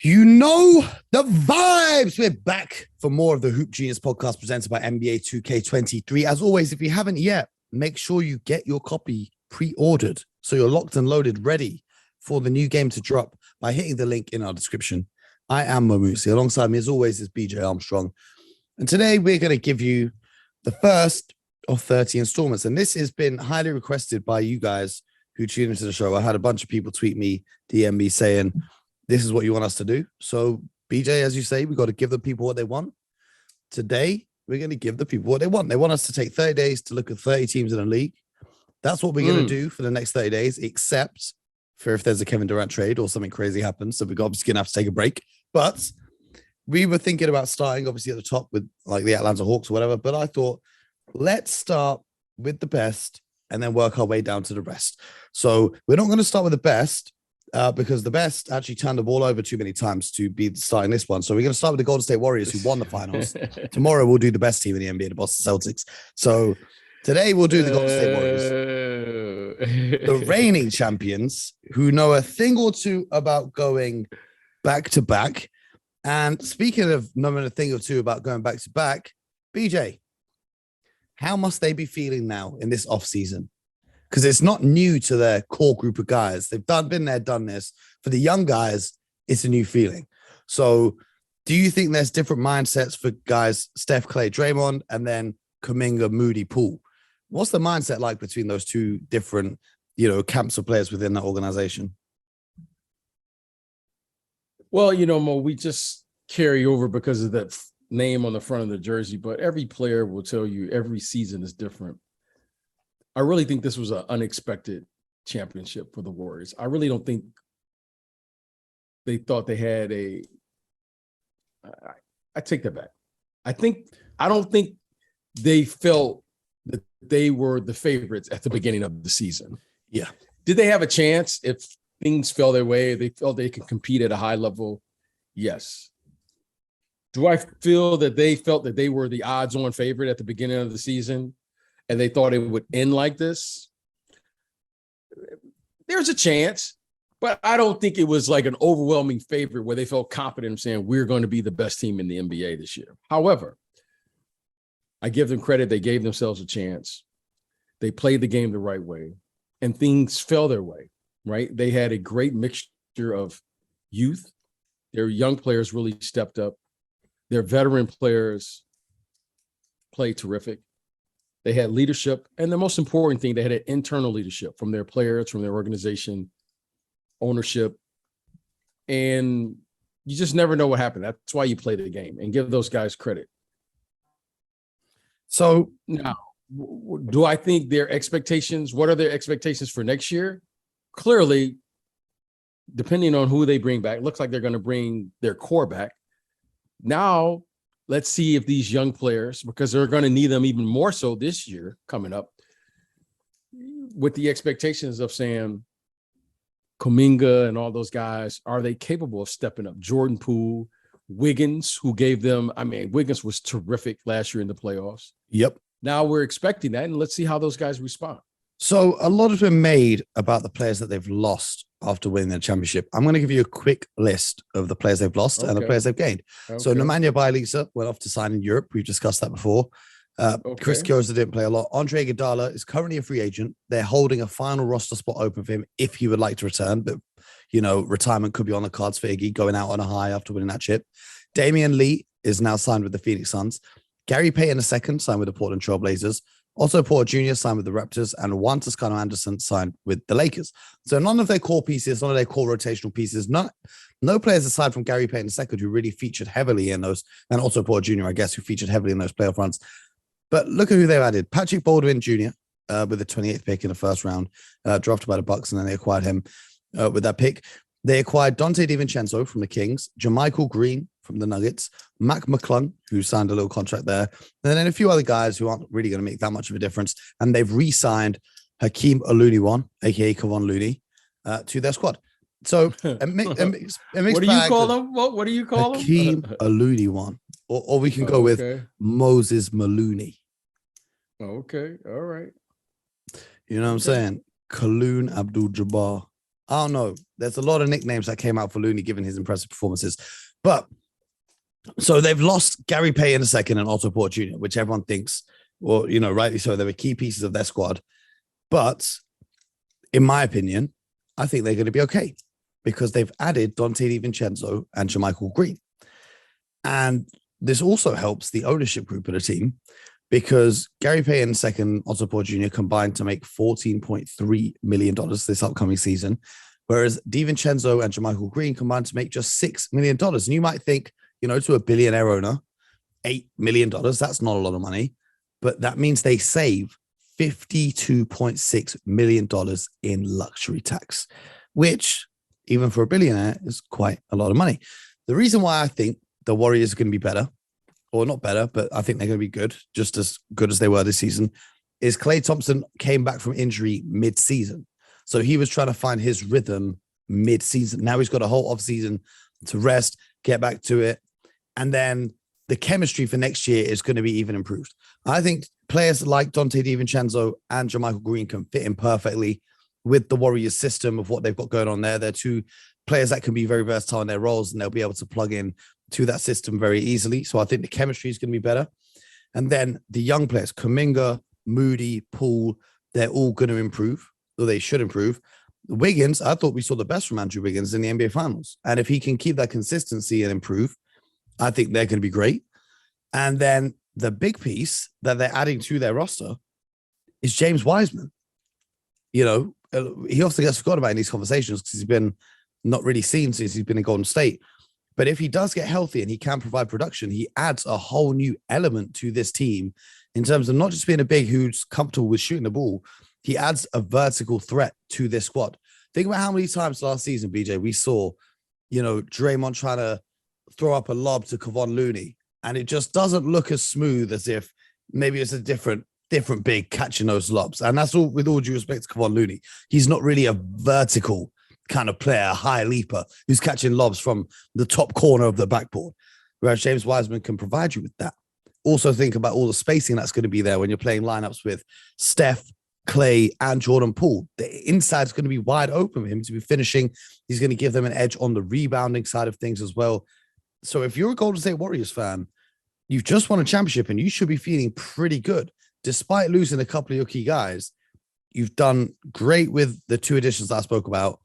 You know the vibes. We're back for more of the Hoop Genius podcast presented by NBA 2K23. As always, if you haven't yet, make sure you get your copy pre-ordered so you're locked and loaded, ready for the new game to drop by hitting the link in our description. I am Mamusi. Alongside me, as always, is BJ Armstrong. And today we're going to give you the first of 30 installments. And this has been highly requested by you guys who tune into the show. I had a bunch of people tweet me, DM me saying, this is what you want us to do. So, BJ, as you say, we got to give the people what they want. Today, we're going to give the people what they want. They want us to take 30 days to look at 30 teams in the league. That's what we're going to do for the next 30 days, except for if there's a Kevin Durant trade or something crazy happens. So we're obviously going to have to take a break. But we were thinking about starting, obviously, at the top with like the Atlanta Hawks or whatever. But I thought, let's start with the best and then work our way down to the rest. So we're not going to start with the best. Because the best actually turned the ball over too many times to be starting this one. So we're going to start with the Golden State Warriors, who won the finals. Tomorrow we'll do the best team in the NBA, the Boston Celtics. So today we'll do the Golden State Warriors, the reigning champions, who know a thing or two about going back to back. And speaking of knowing a thing or two about going back to back, BJ, how must they be feeling now in this offseason? Because it's not new to their core group of guys. They've been there, done this. For the young guys, it's a new feeling. So do you think there's different mindsets for guys, Steph, Clay, Draymond, and then Kuminga, Moody, Poole? What's the mindset like between those two different, camps of players within that organization? Well, Mo, we just carry over because of that name on the front of the jersey, but every player will tell you every season is different. I really think this was an unexpected championship for the Warriors. I really don't think they thought they had I take that back. I don't think they felt that they were the favorites at the beginning of the season. Yeah. Did they have a chance if things fell their way? They felt they could compete at a high level? Yes. Do I feel that they felt that they were the odds-on favorite at the beginning of the season? And they thought it would end like this? There's a chance, but I don't think it was like an overwhelming favorite where they felt confident in saying we're going to be the best team in the NBA this year. However, I give them credit. They gave themselves a chance. They played the game the right way, and things fell their way, right? They had a great mixture of youth. Their young players really stepped up. Their veteran players played terrific. They had leadership, and the most important thing, they had an internal leadership from their players, from their organization, ownership, and you just never know what happened. That's why you play the game and give those guys credit. So now, do I think their expectations, what are their expectations for next year? Clearly, depending on who they bring back, it looks like they're going to bring their core back. Now, let's see if these young players, because they're going to need them even more so this year coming up, with the expectations of saying Kuminga and all those guys, are they capable of stepping up? Jordan Poole, Wiggins, who gave them, Wiggins was terrific last year in the playoffs. Yep. Now we're expecting that, and let's see how those guys respond. So a lot has been made about the players that they've lost after winning the championship. I'm going to give you a quick list of the players they've lost and the players they've gained. So Nemanja Bjelica went off to sign in Europe. We've discussed that before. Chris Kioza didn't play a lot. Andre Iguodala is currently a free agent. They're holding a final roster spot open for him if he would like to return. But, retirement could be on the cards for Iggy, going out on a high after winning that chip. Damian Lee is now signed with the Phoenix Suns. Gary Payton II signed with the Portland Trail Blazers. Otto Porter Jr. signed with the Raptors, and Juan Toscano Anderson signed with the Lakers. So none of their core pieces, none of their core rotational pieces, no players aside from Gary Payton II who really featured heavily in those, and Otto Porter Jr., I guess, who featured heavily in those playoff runs. But look at who they've added. Patrick Baldwin Jr. With the 28th pick in the first round, drafted by the Bucks, and then they acquired him with that pick. They acquired Dante DiVincenzo from the Kings, JaMychal Green from the Nuggets, Mac McClung, who signed a little contract there, and then a few other guys who aren't really going to make that much of a difference. And they've re-signed Hakeem Olajuwon, aka Kevon Looney, to their squad. So a mixed what do you call them? What do you call them? Hakeem Olajuwon, or we can go with Moses Maloney. Okay, all right. You know what I'm saying? Kaloon Abdul-Jabbar. I don't know. There's a lot of nicknames that came out for Looney given his impressive performances. But so they've lost Gary Payton II and Otto Porter Jr., which everyone thinks, well, rightly so, they were key pieces of their squad. But in my opinion, I think they're going to be okay because they've added Dante DiVincenzo and JaMychal Green. And this also helps the ownership group of the team because Gary Payton II, Otto Porter Jr. combined to make $14.3 million this upcoming season, whereas DiVincenzo and JaMychal Green combined to make just $6 million. And you might think, to a billionaire owner, $8 million, that's not a lot of money, but that means they save $52.6 million in luxury tax, which even for a billionaire is quite a lot of money. The reason why I think the Warriors are going to be better, or not better, but I think they're going to be good, just as good as they were this season, is Klay Thompson came back from injury mid-season. So he was trying to find his rhythm mid-season. Now he's got a whole offseason to rest, get back to it. And then the chemistry for next year is going to be even improved. I think players like Dante DiVincenzo and JaMychal Green can fit in perfectly with the Warriors system of what they've got going on there. They're two players that can be very versatile in their roles, and they'll be able to plug in to that system very easily. So I think the chemistry is going to be better. And then the young players, Kuminga, Moody, Poole, they're all going to improve, or they should improve. Wiggins, I thought we saw the best from Andrew Wiggins in the NBA Finals. And if he can keep that consistency and improve, I think they're going to be great. And then the big piece that they're adding to their roster is James Wiseman. He often gets forgotten about in these conversations because he's been not really seen since he's been in Golden State. But if he does get healthy and he can provide production, he adds a whole new element to this team in terms of not just being a big who's comfortable with shooting the ball. He adds a vertical threat to this squad. Think about how many times last season, BJ, we saw, Draymond trying to throw up a lob to Kevon Looney, and it just doesn't look as smooth as if maybe it's a different big catching those lobs. And that's all, with all due respect to Kevon Looney. He's not really a vertical kind of player, a high leaper who's catching lobs from the top corner of the backboard, whereas James Wiseman can provide you with that. Also think about all the spacing that's going to be there when you're playing lineups with Steph, Klay, and Jordan Poole. The inside is going to be wide open for him to be finishing. He's going to give them an edge on the rebounding side of things as well. So if you're a Golden State Warriors fan, you've just won a championship and you should be feeling pretty good. Despite losing a couple of your key guys, you've done great with the two additions that I spoke about,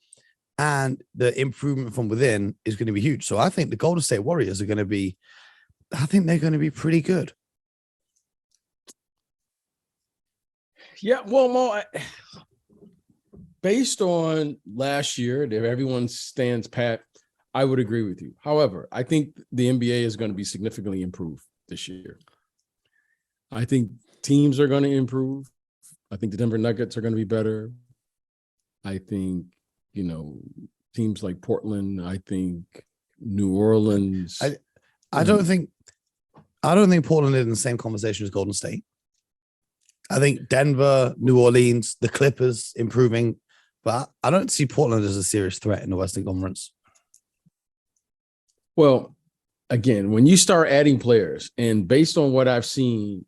and the improvement from within is going to be huge. So I think the Golden State Warriors are going to be, I think they're going to be pretty good. Yeah, well, Mo, based on last year, if everyone stands pat, I would agree with you. However, I think the NBA is going to be significantly improved this year. I think teams are going to improve. I think the Denver Nuggets are going to be better. I think, teams like Portland, I think New Orleans. I don't think Portland is in the same conversation as Golden State. I think Denver, New Orleans, the Clippers improving, but I don't see Portland as a serious threat in the Western Conference. Well, again, when you start adding players, and based on what I've seen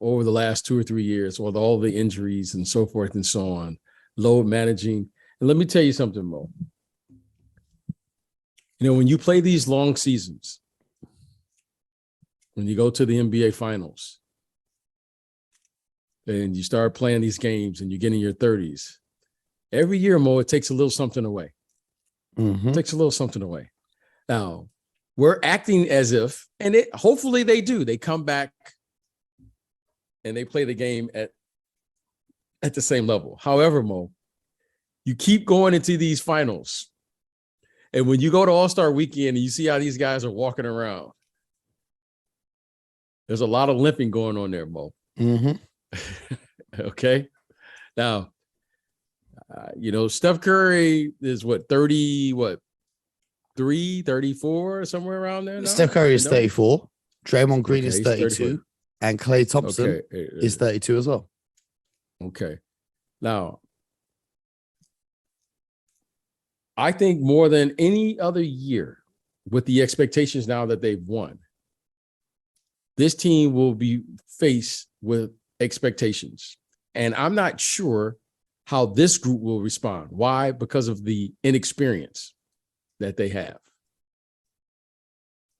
over the last 2 or 3 years, with all the injuries and so forth and so on, load managing. And let me tell you something, Mo. When you play these long seasons, when you go to the NBA Finals, and you start playing these games and you get in your 30s, every year, Mo, it takes a little something away. Mm-hmm. It takes a little something away. Now, we're acting as if, and hopefully they do, they come back and they play the game at the same level. However, Mo, you keep going into these finals, and when you go to All-Star Weekend and you see how these guys are walking around, there's a lot of limping going on there, Mo. Mm-hmm. Okay. Now, Steph Curry is 34, somewhere around there now? Steph Curry is 34. Draymond Green is 32. 34. And Klay Thompson is 32 as well. Okay. Now, I think more than any other year, with the expectations now that they've won, this team will be faced with expectations. And I'm not sure how this group will respond. Why? Because of the inexperience that they have.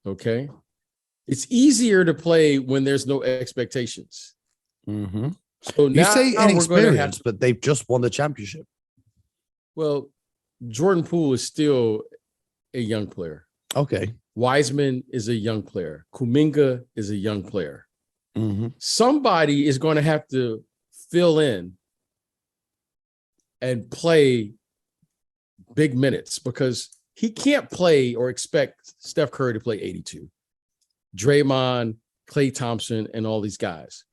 Okay. It's easier to play when there's no expectations. Mm-hmm. So You now say we're going to inexperienced, have, but they've just won the championship. well, Jordan Poole is still a young player. Okay. Wiseman is a young player. Kuminga is a young player. Mm-hmm. Somebody is going to have to fill in and play big minutes because he can't play or expect Steph Curry to play 82. Draymond, Klay Thompson, and all these guys.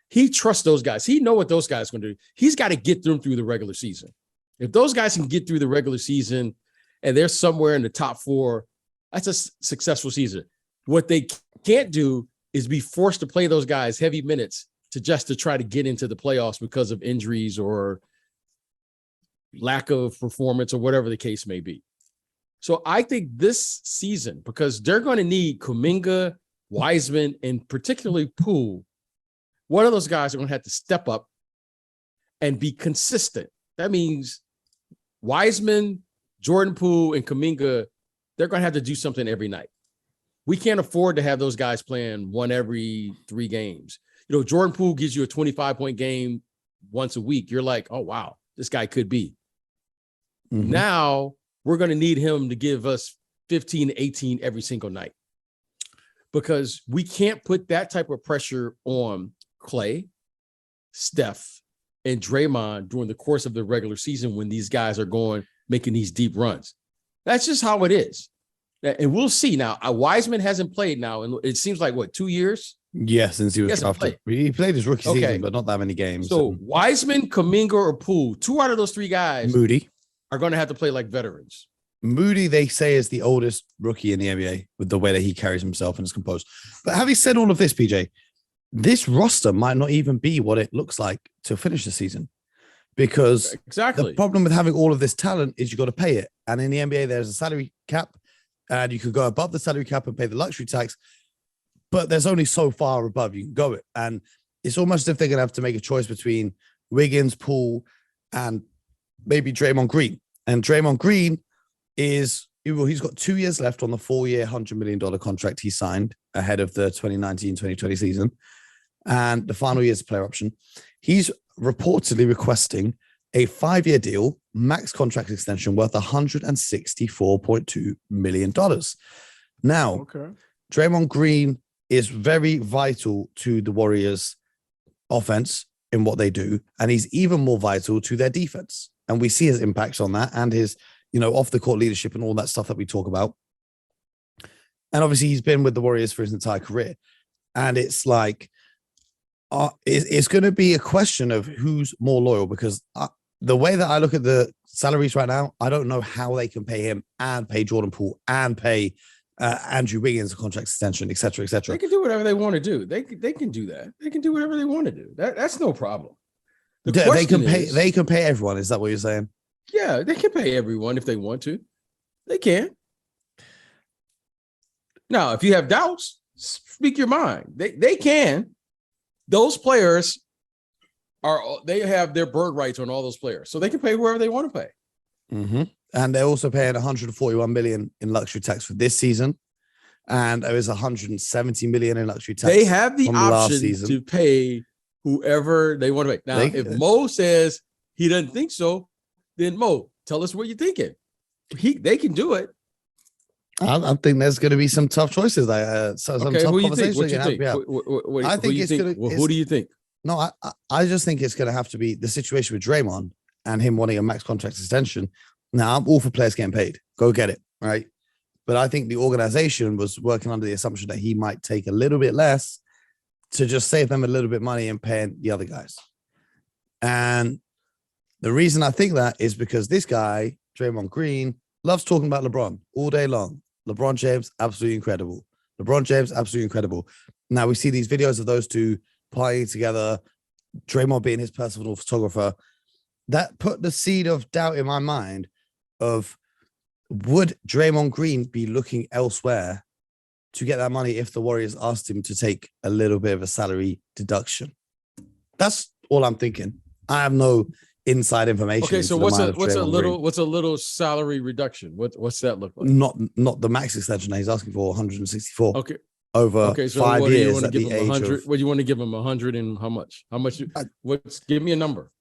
He trusts those guys. He knows what those guys are going to do. He's got to get them through the regular season. If those guys can get through the regular season and they're somewhere in the top 4, that's a successful season. What they can't do is be forced to play those guys heavy minutes to try to get into the playoffs because of injuries or lack of performance or whatever the case may be. So I think this season, because they're going to need Kuminga, Wiseman, and particularly Poole, one of those guys are going to have to step up and be consistent. That means Wiseman, Jordan Poole, and Kuminga, they're going to have to do something every night. We can't afford to have those guys playing one every 3 games. You know, Jordan Poole gives you a 25-point game once a week. You're like, oh, wow, this guy could be. Mm-hmm. Now we're going to need him to give us 15, 18 every single night because we can't put that type of pressure on Klay, Steph, and Draymond during the course of the regular season when these guys are making these deep runs. That's just how it is. And we'll see. Now, Wiseman hasn't played now, and it seems like, 2 years? Yeah, since he was drafted. He played his rookie season, but not that many games. So Wiseman, Kuminga, or Poole, 2 out of those 3 guys Moody are going to have to play like veterans. Moody, they say, is the oldest rookie in the NBA with the way that he carries himself and is composed. But having said all of this, PJ, this roster might not even be what it looks like to finish the season because the problem with having all of this talent is you got to pay it. And in the NBA, there's a salary cap and you could go above the salary cap and pay the luxury tax, but there's only so far above you can go it. And it's almost as if they're going to have to make a choice between Wiggins, Poole, and maybe Draymond Green. And Draymond Green he's got 2 years left on the 4-year, $100 million contract he signed ahead of the 2019-2020 season. And the final year's player option. He's reportedly requesting a 5-year deal, max contract extension worth $164.2 million. Now, Draymond Green is very vital to the Warriors' offense in what they do, and he's even more vital to their defense. And we see his impacts on that and his, off the court leadership and all that stuff that we talk about. And obviously he's been with the Warriors for his entire career. And it's like, it's going to be a question of who's more loyal because the way that I look at the salaries right now, I don't know how they can pay him and pay Jordan Poole and pay Andrew Wiggins a contract extension, et cetera, et cetera. They can do whatever they want to do. They can do that. They can do whatever they want to do. That's no problem. They can pay everyone. Is that what you're saying? Yeah, they can pay everyone if they want to. They can. Now, if you have doubts, speak your mind. They can. Those players they have their bird rights on all those players, so they can pay whoever they want to pay. Mm-hmm. And they're also paying $141 million in luxury tax for this season, and there is $170 million in luxury tax. They have the option to pay whoever they want to pay. Now, if Mo says he doesn't think so, then Mo, tell us what you're thinking. They can do it. I think there's going to be some tough choices. Some tough conversations. What do you think? I think it's going to. Who do you think? No, I just think it's going to have to be the situation with Draymond and him wanting a max contract extension. Now, I'm all for players getting paid. Go get it, right? But I think the organization was working under the assumption that he might take a little bit less to just save them a little bit of money and paying the other guys. And the reason I think that is because this guy, Draymond Green, loves talking about LeBron all day long. LeBron James, absolutely incredible. LeBron James, absolutely incredible. Now we see these videos of those two partying together, Draymond being his personal photographer. That put the seed of doubt in my mind of would Draymond Green be looking elsewhere to get that money if the Warriors asked him to take a little bit of a salary deduction? That's all I'm thinking. I have no inside information. Okay, so into the mind of Draymond Green. what's a little salary reduction? What's that look like? Not the max extension. He's asking for 164. Okay. Over Okay, so 5 what do you years want to at give the him? age 100? of. What do you want to give him? 100 and how much? How much? Give me a number.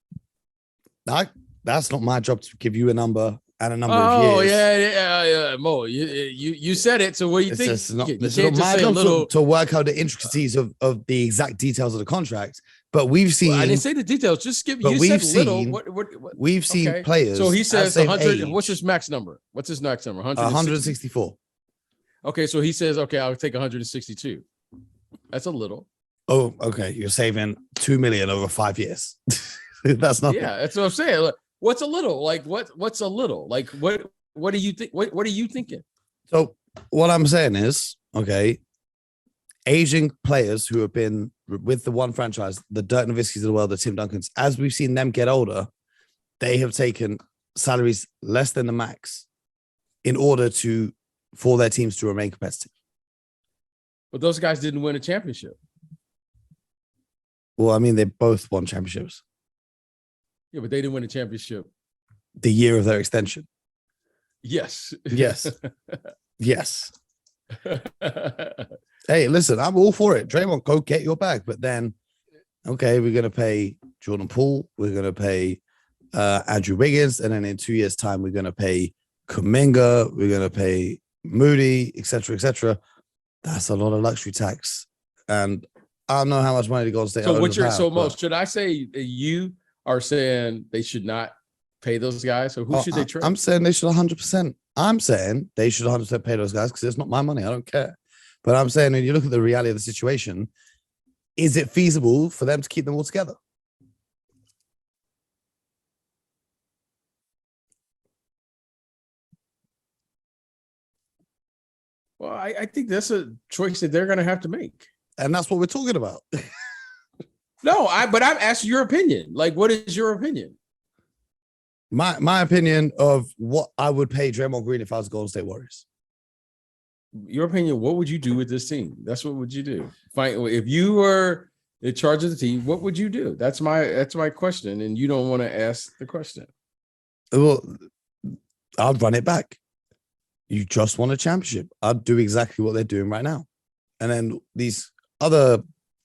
That's not my job to give you a number and a number Oh of years. yeah, Mo. You said it. So what do you think? It's not, You this can't is not just my say a job little. to work out the intricacies of the exact details of the contract. But we've seen. Well, I didn't say the details. Just give. But You we've said little. seen- What? we've seen Okay. players. So he at says same 100. age, What's his max number? What's his max number? 164. Okay, so he says, okay, I'll take 162. That's a little. Oh, okay. You're saving $2 million over 5 years. That's nothing. Yeah, that's what I'm saying. Like, what's a little? Like what's a little? Like what do you think? What are you thinking? So what I'm saying is, okay, aging players who have been with the one franchise, the Dirk Nowitzki's of the world, the Tim Duncans, as we've seen them get older, they have taken salaries less than the max in order for their teams to remain competitive. But those guys didn't win a championship. Well, I mean, they both won championships Yeah, but they didn't win a championship. the year of their extension. Yes. Yes. Yes. Hey, listen, I'm all for it. Draymond, go get your bag. But then, okay, we're going to pay Jordan Poole. We're going to pay Andrew Wiggins. And then in 2 years' time, we're going to pay Kuminga. We're going to pay Moody, et cetera, et cetera. That's a lot of luxury tax. And I don't know how much money the Golden State So what you're have, so but- most should I say that you are saying they should not pay those guys? So who should they trade? I'm saying they should 100%. I'm saying they should 100% pay those guys because it's not my money. I don't care. But I'm saying when you look at the reality of the situation, is it feasible for them to keep them all together? Well, I think that's a choice that they're going to have to make. And that's what we're talking about. No, but I'm asking your opinion. Like, what is your opinion? My opinion of what I would pay Draymond Green if I was Golden State Warriors. Your opinion. What would you do with this team? That's what would you do? If you were in charge of the team, what would you do? That's my question, and you don't want to ask the question. Well, I'd run it back. You just won a championship. I'd do exactly what they're doing right now. And then these other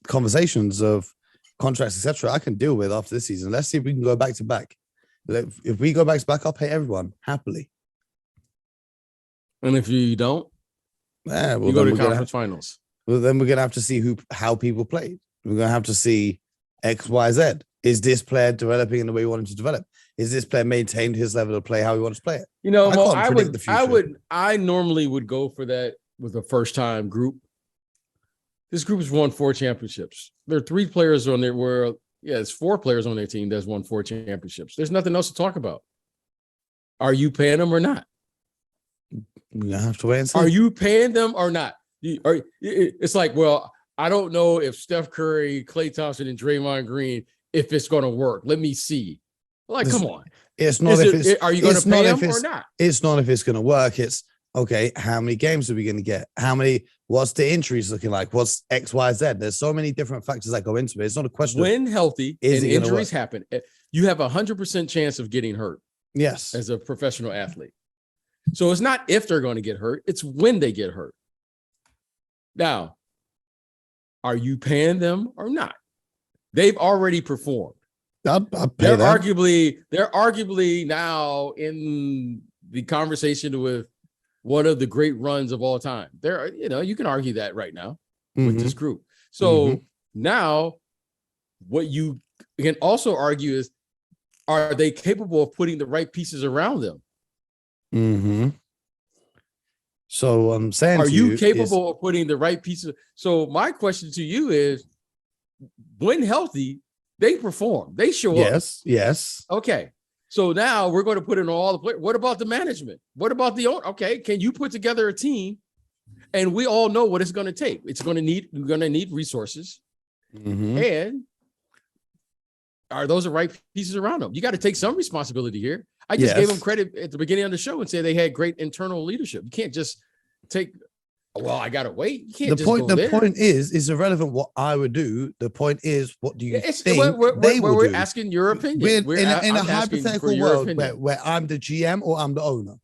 conversations of contracts, etc., I can deal with after this season. Let's see if we can go back to back. If we go back to back, I'll pay everyone happily. And if you don't, Yeah, well, you go then to we're gonna conference finals. Well, then we're gonna have to see how people played. We're gonna have to see X, Y, Z. Is this player developing in the way we want him to develop? Is this player maintained his level of play how we want to play it? You know, I Mo, can't predict the future. I normally would go for that with a first time group. This group has won 4 championships. There are 3 players on there it's 4 players on their team that's won 4 championships. There's nothing else to talk about. Are you paying them or not? We're gonna have to wait and see. Are you paying them or not? It's like, well, I don't know if Steph Curry, Klay Thompson, and Draymond Green, if it's going to work. Let me see. Like, come on. It's not Are you going to pay them or not? It's not if it's going to work. It's okay. How many games are we going to get? What's the injuries looking like? What's X, Y, Z? There's so many different factors that go into it. It's not a question. When healthy is and it gonna injuries work? happen, you have 100% chance of getting hurt Yes. as a professional athlete. So it's not if they're going to get hurt, it's when they get hurt. Now, are you paying them or not? They've already performed. I'd pay They're them. arguably now in the conversation with one of the great runs of all time. You can argue that right now with Mhm. this group. So Mhm. now what you can also argue is, are they capable of putting the right pieces around them? Mhm. So I'm saying, Are to you is- capable of putting the right pieces? So my question to you is, when healthy, they perform. They show up. Yes. Yes. Okay. So now we're going to put in all the players. What about the management? What about the owner? Okay. Can you put together a team? And we all know what it's going to take. We're going to need resources. Mhm. And are those the right pieces around them? You got to take some responsibility here. I just gave Yes. them credit at the beginning of the show and say they had great internal leadership. You can't just take Well, I gotta wait. You can't The just point. go The there. point is irrelevant what I would do. The point is, what do you It's think they will we're do? asking your opinion. We're in a I'm asking hypothetical for your world opinion. where I'm the GM or I'm the owner.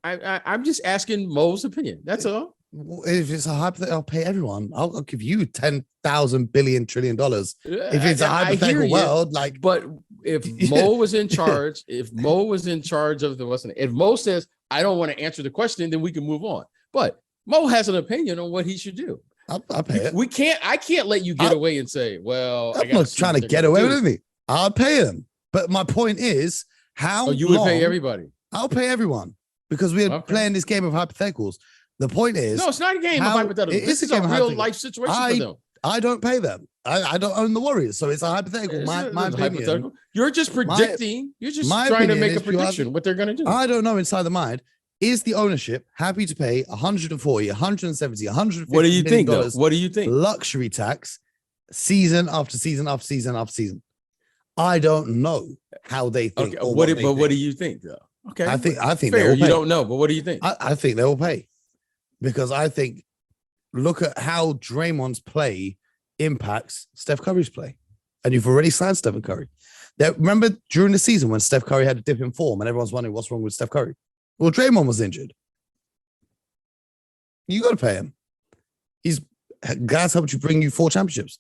I'm just asking Mo's opinion. That's all. If it's a hypothetical, I'll pay everyone. I'll give you $10,000 billion trillion. If it's a I hear hypothetical you, world, like, but if Mo was in charge, if Mo was in charge of the wasn't, if Mo says I don't want to answer the question, then we can move on. But Mo has an opinion on what he should do. I'll pay it. We can't. I can't let you get away and say, "Well, I I'm not trying to get away with anything. I'll pay them. But my point is, how you would long, pay everybody. I'll pay everyone because we're playing this game of hypotheticals. The point is, no, it's not a game of hypotheticals. This is a real life situation for them. I don't pay them. I don't own the Warriors, so it's a hypothetical. My opinion. Hypothetical. You're just predicting. You're just trying to make a prediction what they're going to do. I don't know inside the mind. Is the ownership happy to pay 140, 170, 150? What do you think, though? What do you think? Luxury tax, season after season after season after season. I don't know how they think. Okay, what do you think, though? Okay, I think fair. they will pay. You don't know, but what do you think? I think they will pay because I think look at how Draymond's play impacts Steph Curry's play, and you've already signed Stephen Curry. Remember during the season when Steph Curry had a dip in form, and everyone's wondering what's wrong with Steph Curry. Well, Draymond was injured. You got to pay him. Guys helped you bring you 4 championships.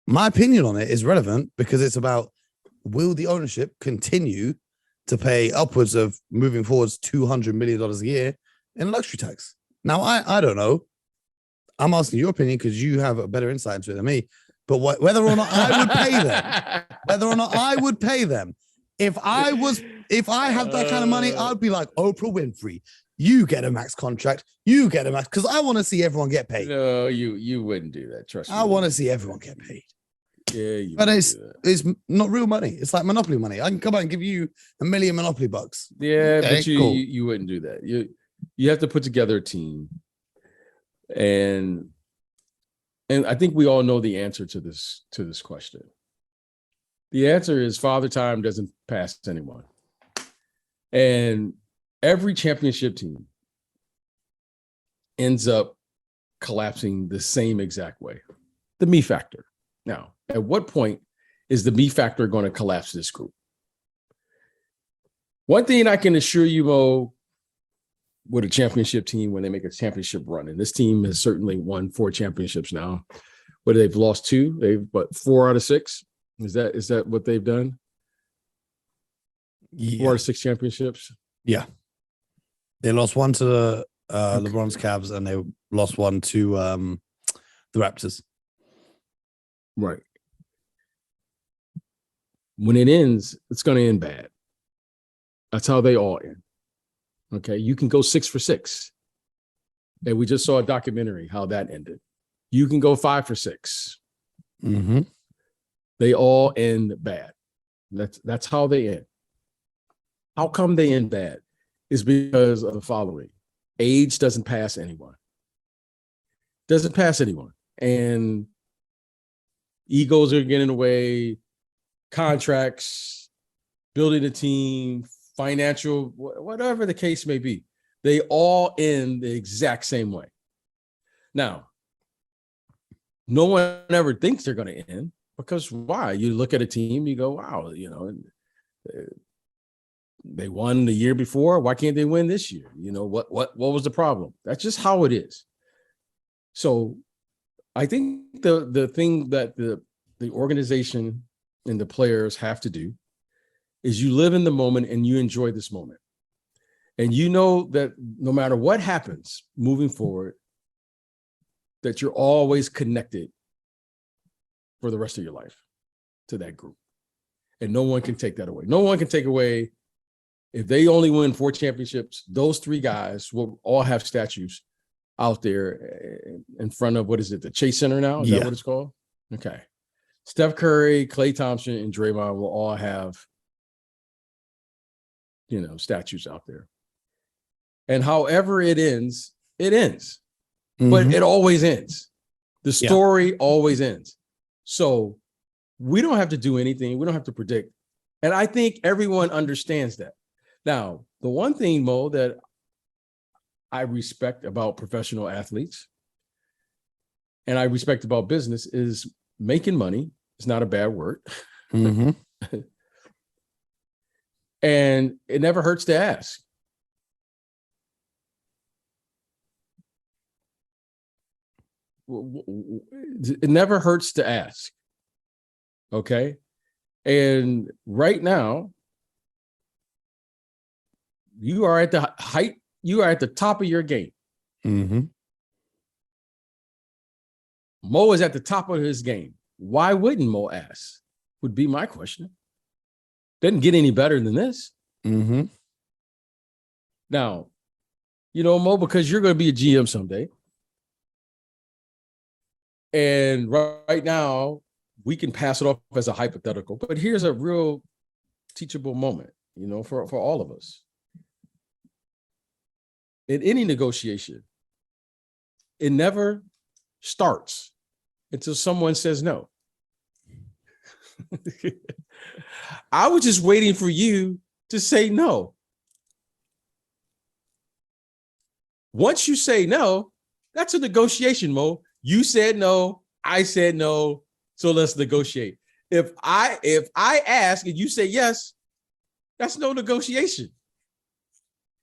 My opinion on it is relevant because it's about will the ownership continue to pay upwards of moving forwards $200 million a year in luxury tax. Now, I don't know. I'm asking your opinion because you have a better insight into it than me. But whether or not I would pay them, if I have that kind of money, I'd be like Oprah Winfrey. You get a max contract. You get a max because I want to see everyone get paid. No, you wouldn't do that. Trust me. I want to see everyone get paid. Yeah, but it's not real money. It's like Monopoly money. I can come out and give you $1 million Monopoly bucks. Yeah, okay, but you wouldn't do that. You have to put together a team, and I think we all know the answer to this question. The answer is Father Time doesn't pass anyone. And every championship team ends up collapsing the same exact way. The me factor. Now, at what point is the me factor going to collapse this group? One thing I can assure you, Mo, with a championship team, when they make a championship run, and this team has certainly won 4 championships now, but they've lost 2. They've 4 out of 6. Is that what they've done? Yeah. 4 out of 6 championships. Yeah, they lost 1 to the LeBron's Cavs, and they lost 1 to the Raptors. Right. When it ends, it's going to end bad. That's how they all end. Okay, you can go 6 for 6, and we just saw a documentary how that ended. You can go 5 for 6. Mm-hmm. They all end bad. That's how they end. How come they end bad? Is because of the following. Age doesn't pass anyone. Doesn't pass anyone. And egos are getting in the way, contracts, building a team, financial, whatever the case may be. They all end the exact same way. Now, no one ever thinks they're going to end. Because why? You look at a team, you go, wow, they won the year before. Why can't they win this year? What was the problem? That's just how it is. So I think the thing that the organization and the players have to do is you live in the moment and you enjoy this moment. And you know that no matter what happens moving forward, that you're always connected for the rest of your life to that group. And no one can take that away. No one can take away, if they only win 4 championships, those 3 guys will all have statues out there in front of, what is it, the Chase Center now? Is that what it's called? Okay. Steph Curry, Klay Thompson, and Draymond will all have, statues out there. And however it ends, it ends. Mm-hmm. But it always ends. The story always ends. So we don't have to do anything. We don't have to predict. And I think everyone understands that. Now, the one thing, Mo, that I respect about professional athletes and I respect about business is making money. It's not a bad word. Mm-hmm. And it never hurts to ask. It never hurts to ask. Okay. And right now, you are at the height, you are at the top of your game. Mm-hmm. Mo is at the top of his game. Why wouldn't Mo ask? Would be my question. Doesn't get any better than this. Mm-hmm. Now, you know, Mo, because you're going to be a GM someday. And right now, we can pass it off as a hypothetical, but here's a real teachable moment, you know, for all of us. In any negotiation, it never starts until someone says no. I was just waiting for you to say no. Once you say no, that's a negotiation, Mo. You said no, I said no, so let's negotiate. If I ask and you say yes, that's no negotiation.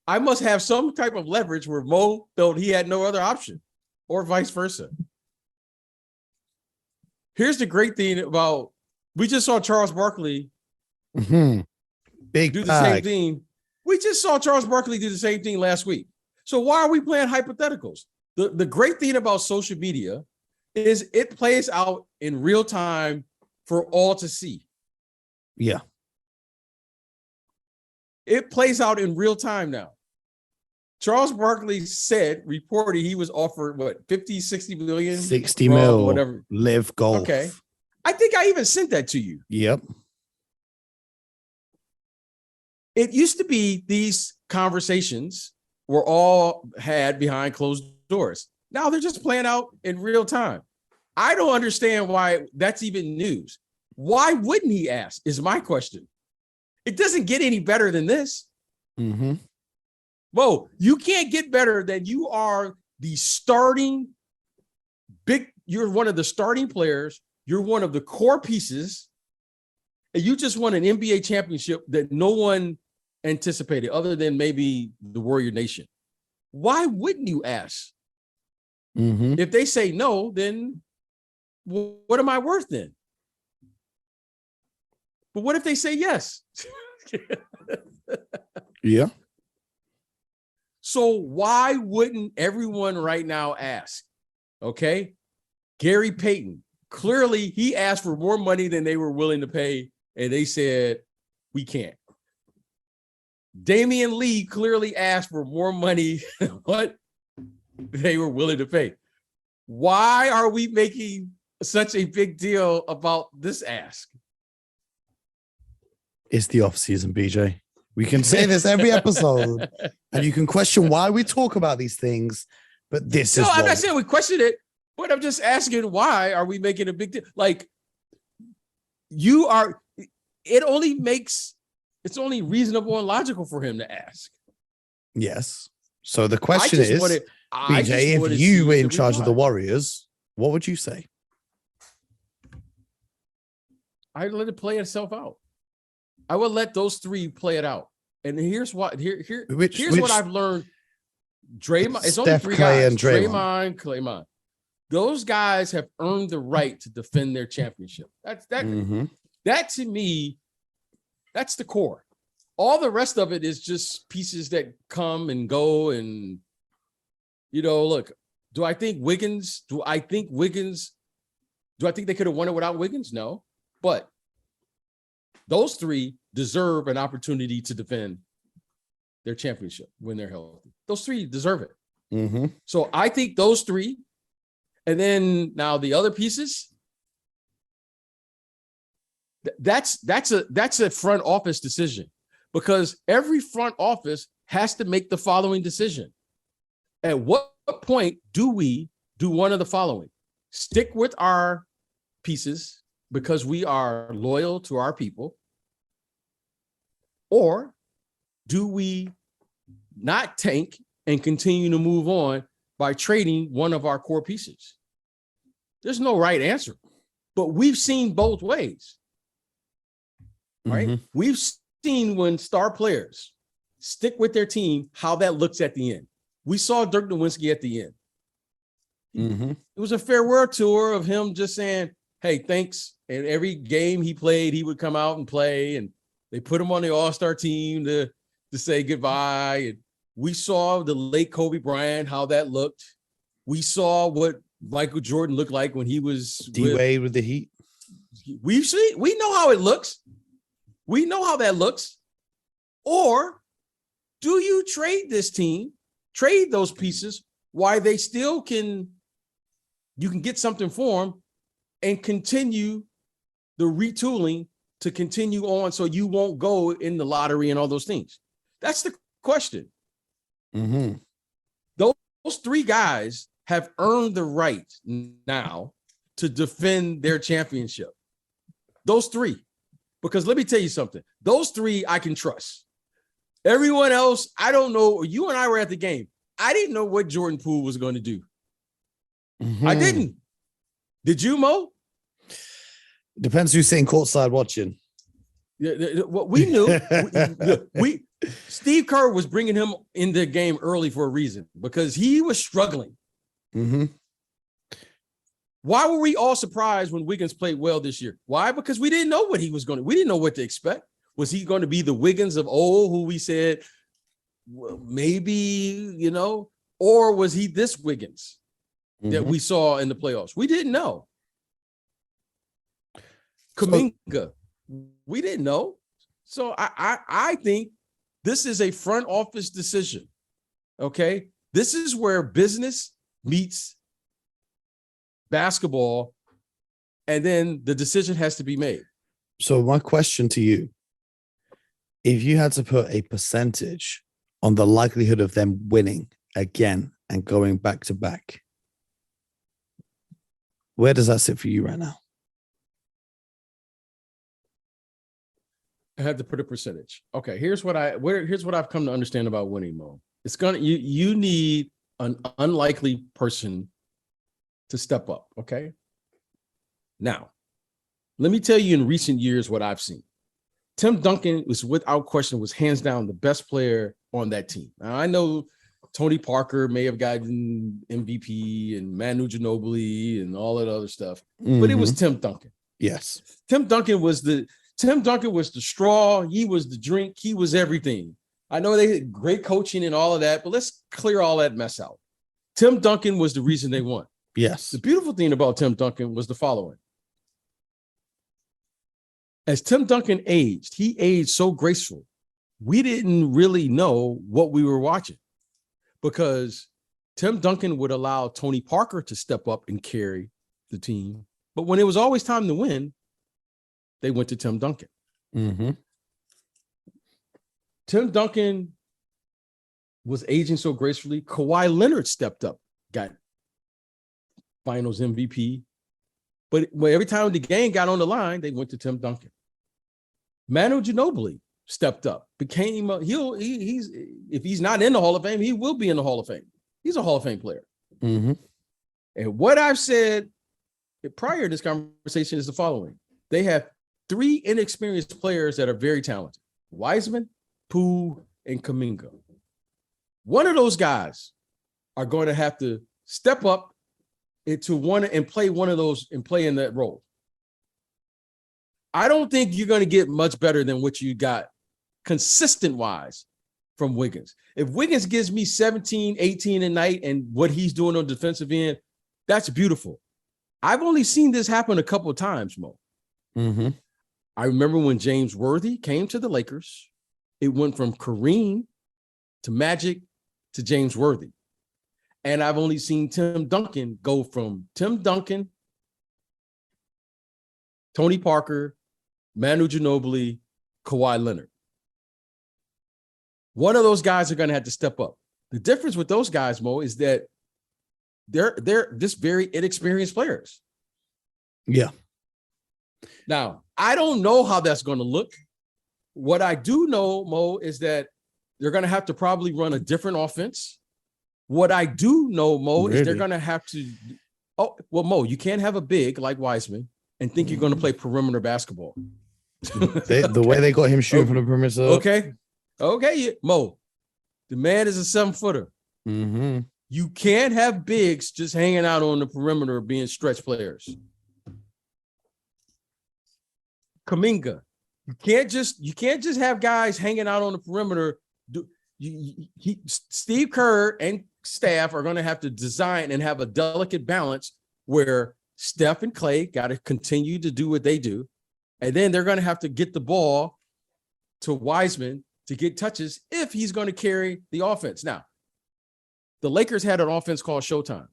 I must have some type of leverage where Mo felt he had no other option, or vice versa. Here's the great thing about, we just saw Charles Barkley Big do the bag. same thing. We just saw Charles Barkley do the same thing last week. So why are we playing hypotheticals? The great thing about social media is it plays out in real time for all to see. Yeah. It plays out in real time now. Charles Barkley reported he was offered what, 50, 60 million? 60 mil, whatever. live golf. Okay. I think I even sent that to you. Yep. It used to be these conversations were all had behind closed doors. Now they're just playing out in real time. I don't understand why that's even news. Why wouldn't he ask is my question. It doesn't get any better than this. Mm-hmm. Whoa, you can't get better than you are the starting you're one of the starting players. You're one of the core pieces. And you just won an NBA championship that no one anticipated other than maybe the Warrior Nation. Why wouldn't you ask? Mm-hmm. If they say no, then what am I worth then? But what if they say yes? Yeah. So why wouldn't everyone right now ask? Okay. Gary Payton, clearly he asked for more money than they were willing to pay, and they said, we can't. Damian Lee clearly asked for more money than what they were willing to pay. Why are we making such a big deal about this ask? It's the off season, BJ. We can say this every episode, and you can question why we talk about these things, but this is. No, I'm not saying we question it, but I'm just asking, why are we making a big deal? Like, it's only reasonable and logical for him to ask. Yes. So the question is, BJ, if you were in charge of the Warriors, what would you say? I'd let it play itself out. I would let those three play it out. And here's what what I've learned. Draymond, it's only three guys. And Draymond. Draymond. Those guys have earned the right to defend their championship. That to me, that's the core. All the rest of it is just pieces that come and go. And, you know, look, do I think they could have won it without Wiggins? No. But those three deserve an opportunity to defend their championship when they're healthy. Those three deserve it. Mm-hmm. So I think those three, and then now the other pieces, that's a front office decision, because every front office has to make the following decision. At what point do we do one of the following? Stick with our pieces because we are loyal to our people, or do we not tank and continue to move on by trading one of our core pieces? There's no right answer, but we've seen both ways, right? Mhm. We've seen when star players stick with their team, how that looks at the end. We saw Dirk Nowitzki at the end. Mhm. It was a farewell tour of him just saying, hey, thanks. And every game he played, he would come out and play. And they put him on the All-Star team to say goodbye. And we saw the late Kobe Bryant, how that looked. We saw what Michael Jordan looked like when he was D-Wade with the Heat. We know how it looks. We know how that looks. Or do you trade this team, trade those pieces, why they still you can get something for them and continue the retooling to continue on so you won't go in the lottery and all those things? That's the question. Mm-hmm. Those three guys have earned the right now to defend their championship. Those three. Because let me tell you something. Those three I can trust. Everyone else, I don't know. You and I were at the game. I didn't know what Jordan Poole was going to do. Mm-hmm. I didn't. Did you, Mo? Depends who's sitting courtside watching. What we knew, Steve Kerr was bringing him in the game early for a reason because he was struggling. Mm-hmm. Why were we all surprised when Wiggins played well this year? Why? Because we didn't know what he was going to. We didn't know what to expect. Was he going to be the Wiggins of old, who we said, well, maybe, or was he this Wiggins that we saw in the playoffs? We didn't know. Kuminga, we didn't know. So I think this is a front office decision. Okay, this is where business meets basketball, and then the decision has to be made. So my question to you, if you had to put a percentage on the likelihood of them winning again and going back to back, where does that sit for you right now? I had to put a percentage. Okay, here's what I've come to understand about winning, Mo. It's you need an unlikely person to step up. Okay. Now, let me tell you in recent years what I've seen. Tim Duncan was without question was hands down the best player on that team. Now, I know Tony Parker may have gotten MVP and Manu Ginobili and all that other stuff, but it was Tim Duncan. Yes. Tim Duncan was the straw. He was the drink. He was everything. I know they had great coaching and all of that, but let's clear all that mess out. Tim Duncan was the reason they won. Yes. The beautiful thing about Tim Duncan was the following. As Tim Duncan aged, he aged so graceful. We didn't really know what we were watching because Tim Duncan would allow Tony Parker to step up and carry the team. But when it was always time to win, they went to Tim Duncan. Mm-hmm. Tim Duncan was aging so gracefully. Kawhi Leonard stepped up, got Finals MVP. But every time the game got on the line, they went to Tim Duncan. Manu Ginobili stepped up, became he's if he's not in the Hall of Fame, he will be in the Hall of Fame. He's a Hall of Fame player. Mm-hmm. And what I've said prior to this conversation is the following. They have three inexperienced players that are very talented. Wiseman, Poole, and Kuminga. One of those guys are going to have to step up into one and play one of those and play in that role. I don't think you're going to get much better than what you got consistent-wise from Wiggins. If Wiggins gives me 17, 18 a night and what he's doing on the defensive end, that's beautiful. I've only seen this happen a couple of times, Mo. Mm-hmm. I remember when James Worthy came to the Lakers, it went from Kareem to Magic to James Worthy. And I've only seen Tim Duncan go from Tim Duncan, Tony Parker, Manu Ginobili, Kawhi Leonard. One of those guys are going to have to step up. The difference with those guys, Mo, is that they're just very inexperienced players. Yeah. Now, I don't know how that's going to look. What I do know, Mo, is that they're going to have to probably run a different offense What I do know, Mo, is they're Really? going to have to. Oh, well, Mo, you can't have a big like Wiseman and think you're going to play perimeter basketball. The way they got him shooting from the perimeter. Okay, Mo, the man is a 7-footer. Mm-hmm. You can't have bigs just hanging out on the perimeter being stretch players. Kuminga, you can't just have guys hanging out on the perimeter. Steve Kerr and staff are going to have to design and have a delicate balance where Steph and Clay got to continue to do what they do. And then they're going to have to get the ball to Wiseman to get touches if he's going to carry the offense. Now, the Lakers had an offense called Showtime.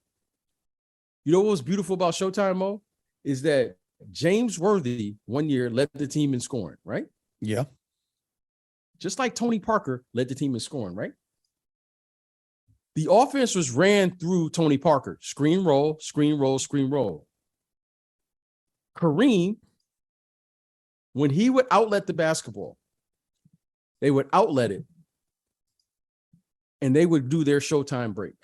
You know what was beautiful about Showtime, Mo? Is that James Worthy one year led the team in scoring, right? Yeah. Just like Tony Parker led the team in scoring, right? The offense was ran through Tony Parker. Screen roll, screen roll, screen roll. Kareem, when he would outlet the basketball, they would outlet it and they would do their Showtime break.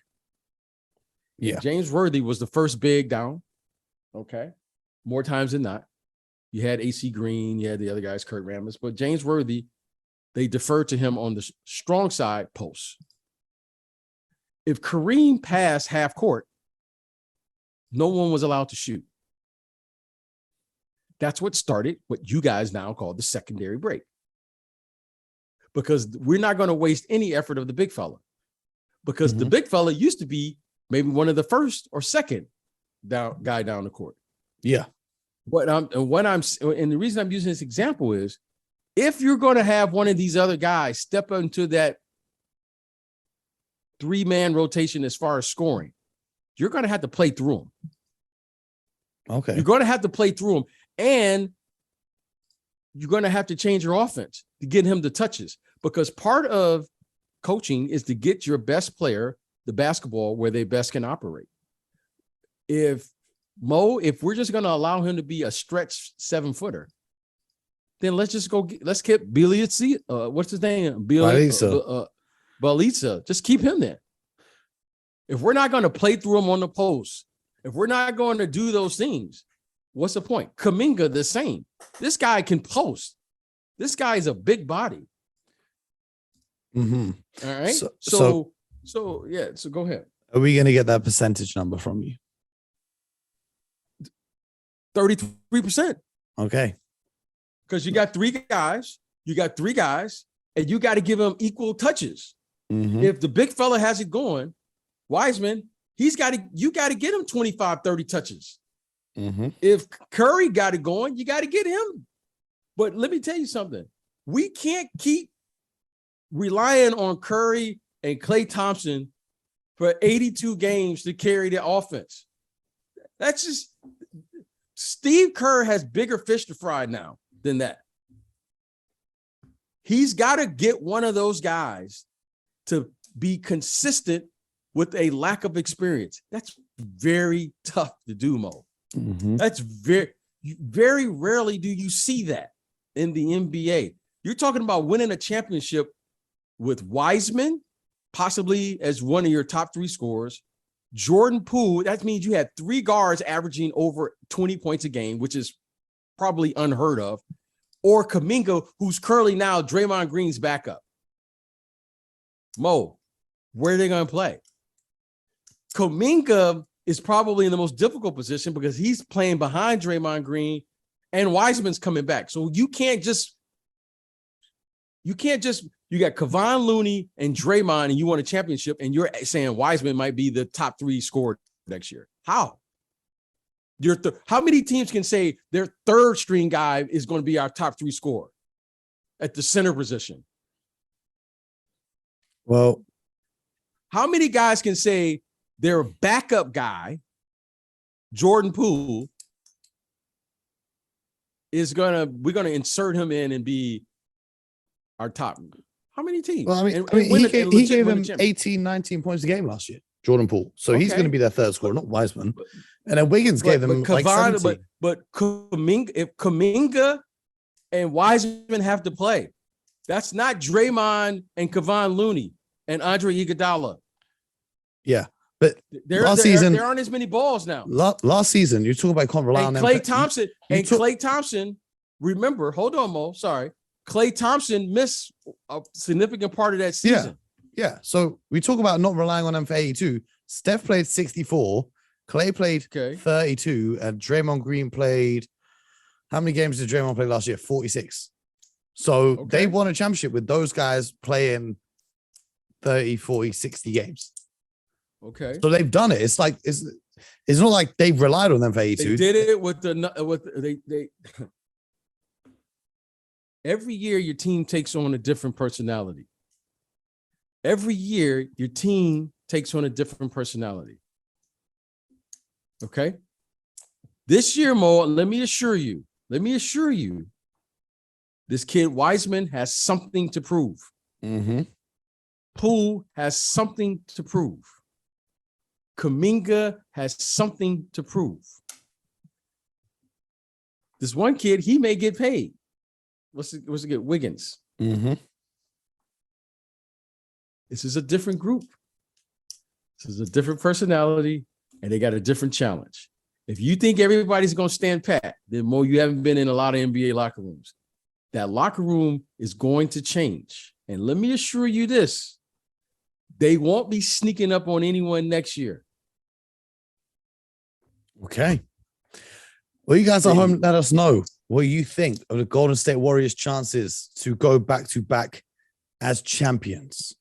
Yeah. James Worthy was the first big down. Okay. More times than not. You had AC Green, you had the other guys, Kurt Rambis, but James Worthy, they deferred to him on the strong side post. If Kareem passed half court, no one was allowed to shoot. That's what started what you guys now call the secondary break. Because we're not going to waste any effort of the big fella. Because the big fella used to be maybe one of the first or second guy down the court. Yeah. And the reason I'm using this example is if you're going to have one of these other guys step into that 3-man rotation as far as scoring, you're going to have to play through them. Okay. You're going to have to play through them, and you're going to have to change your offense to get him the touches, because part of coaching is to get your best player the basketball where they best can operate. If we're just going to allow him to be a stretch 7-footer, then let's keep Bielitsa. What's his name? Bielitsa. Just keep him there. If we're not going to play through him on the post, if we're not going to do those things, what's the point? Kuminga, the same. This guy can post. This guy is a big body. Mm-hmm. All right. So go ahead. Are we going to get that percentage number from you? 33%. Okay. Because you got three guys, and you got to give them equal touches. Mm-hmm. If the big fella has it going, Wiseman, you got to get him 25, 30 touches. Mm-hmm. If Curry got it going, you got to get him. But let me tell you something. We can't keep relying on Curry and Klay Thompson for 82 games to carry the offense. That's just Steve Kerr has bigger fish to fry now than that. He's got to get one of those guys to be consistent with a lack of experience. That's very tough to do, Mo. Mm-hmm. That's very rarely do you see that in the NBA. You're talking about winning a championship with Wiseman, possibly as one of your top 3 scorers. Jordan Poole, that means you had 3 guards averaging over 20 points a game, which is probably unheard of. Or Kuminga, who's currently now Draymond Green's backup. Mo, where are they going to play? Kuminga is probably in the most difficult position because he's playing behind Draymond Green and Wiseman's coming back. So you got Kevon Looney and Draymond and you won a championship and you're saying Wiseman might be the top 3 scorer next year. How? How many teams can say their 3rd string guy is going to be our top 3 scorer at the center position? Well, how many guys can say their backup guy, Jordan Poole, we're going to insert him in and be our top? How many teams? Well, he gave them 18, 19 points a game last year, Jordan Poole. So he's going to be their 3rd scorer, not Wiseman. And then Wiggins gave them like 17. But if Kuminga and Wiseman have to play, that's not Draymond and Kevon Looney and Andre Iguodala. Yeah. But There aren't as many balls now. last season, you talk about can't rely on And them. Klay Thompson, remember, hold on, Mo. Sorry. Klay Thompson missed a significant part of that season. Yeah. So we talk about not relying on them for 82. Steph played 64, Klay played 32, and Draymond Green played. How many games did Draymond play last year? 46. So they won a championship with those guys playing 30, 40, 60 games. Okay. So they've done it. It's like it's not like they've relied on them for 82. They did it with they every year your team takes on a different personality. Every year your team takes on a different personality. Okay? This year, Mo, let me assure you, this kid Wiseman has something to prove. Mm-hmm. Poole has something to prove. Kuminga has something to prove. This one kid, he may get paid. What's it get? Wiggins. Mm-hmm. This is a different group. This is a different personality, and they got a different challenge. If you think everybody's going to stand pat, then Mo, you haven't been in a lot of NBA locker rooms. That locker room is going to change. And let me assure you this, they won't be sneaking up on anyone next year. Okay. Well, you guys at home, let us know what you think of the Golden State Warriors' chances to go back-to-back as champions.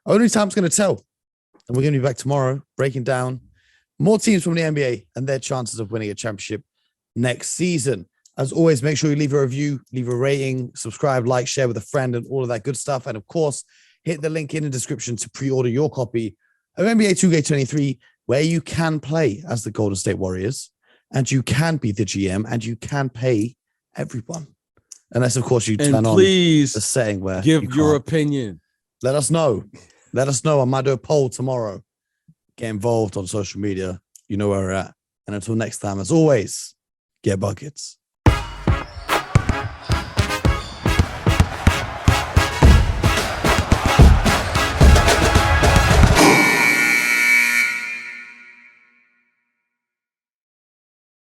Only time's going to tell. And we're going to be back tomorrow breaking down more teams from the NBA and their chances of winning a championship next season. As always, make sure you leave a review, leave a rating, subscribe, like, share with a friend, and all of that good stuff. And of course, hit the link in the description to pre-order your copy of NBA 2K23, where you can play as the Golden State Warriors, and you can be the GM, and you can pay everyone. Unless, of course, you turn on the setting where give your opinion. Let us know. Let us know. I might do a poll tomorrow. Get involved on social media. You know where we're at. And until next time, as always, get buckets.